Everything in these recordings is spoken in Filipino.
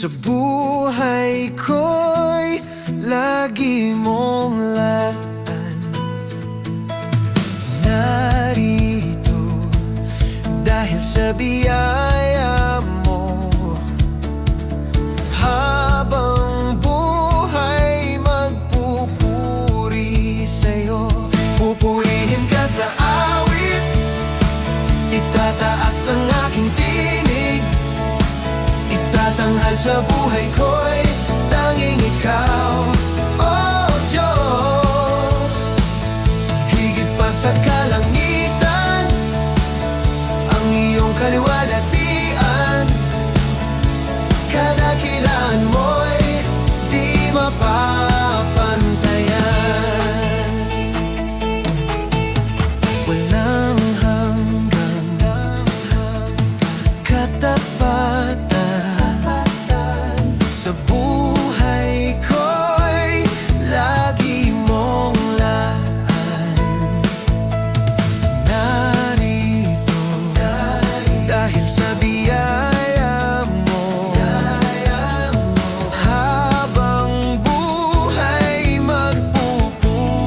Sa buhay ko'y lagi mong laan. Narito dahil sa biyaya mo. Habang buhay magpupuri sa'yo. Pupurihin ka sa awit, itataas ang aking tinig. Itatanghal sa buhay ko'y tanging ikaw, oh Diyos. Higit pa sa kalangitan, ang iyong kaluwalhatian. Kadakilaan mo'y di mapapantayan. Walang hanggang katapatan. Sa buhay ko'y lagi mong laan. Narito dahil sa biyaya mo. Habang buhay magpupuri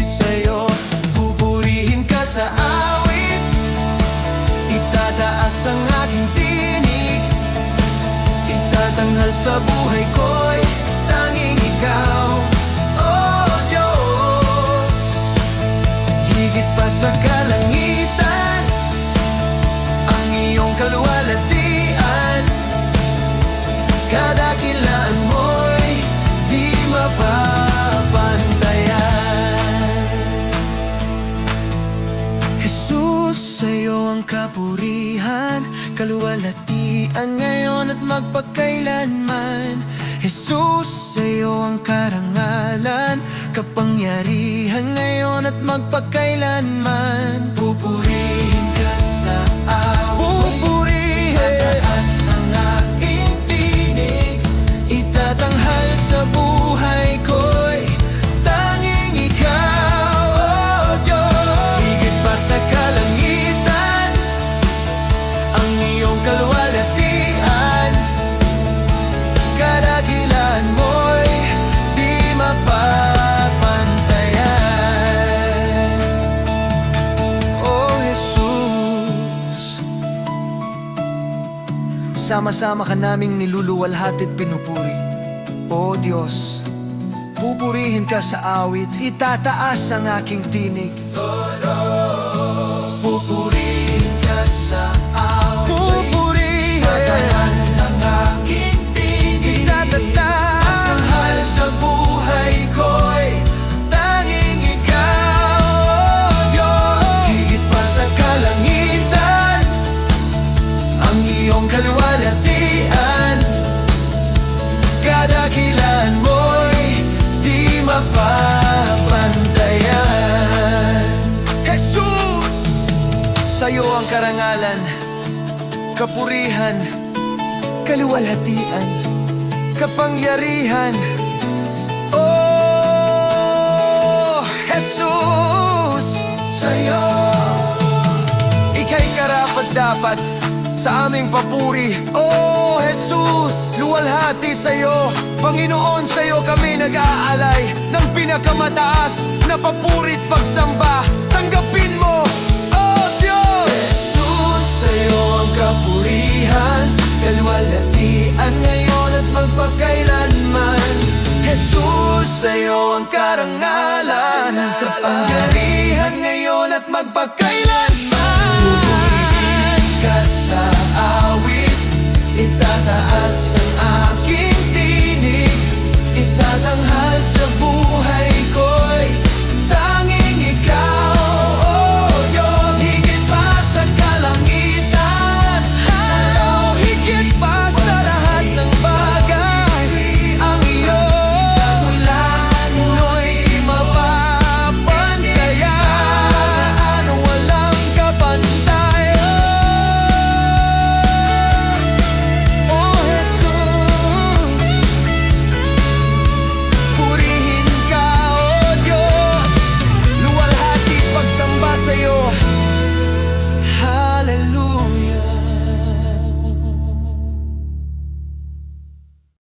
sa'yo. Pupurihin ka sa awit, itataas ang aking tinig. Itatanghal sa buhay ko'y tanging ikaw, oh Diyos. Higit pa sa kalangitan, ang iyong kaluwalhatian. Kadakilaan mo'y di mapapantayan. Jesus, sa'yo ang kapurihan, kaluwalhatian ngayon at magpakailanman. Jesus, sa'yo ang karangalan, kapangyarihan ngayon at magpakailanman. Pupurihin ka sa awit, itataas ang aking tinig. Itatanghal sa buhay ko'y tanging ikaw, oh Diyos. Higit pa sa kalangitan, ang iyong kaluwalhatian. Kadakilaan mo'y di mapapantayan, oh Jesus. Sama-sama ka naming niluluwalhati't pinupuri, oh Diyos. Pupurihin ka sa awit, itataas ang aking tinig. Pupurihin ka sa awit, itataas ang aking tinig. Itatanghal sa buhay ko'y tanging ikaw, oh Diyos. Higit pa sa kalangitan, ang iyong kaluwalhatian. Kadakilaan mo'y di mapapantayan. Jesus, sa'yo ang karangalan, kapurihan, kaluwalhatian, kapangyarihan. Oh, Jesus, sa'yo ika'y karapat-dapat sa aming papuri. Oh, Jesus, luwalhati sa'yo, Panginoon, sa'yo kami nag-aalay ng pinakamataas na papuri't pagsamba. Tanggapin mo, oh Diyos. Jesus, sa'yo ang kapurihan, kaluwalhatian ngayon at magpakailanman. Jesus, sa'yo ang karangalan, kapangyarihan ngayon at magpakailanman. Pupurihin ka sa awit, itataas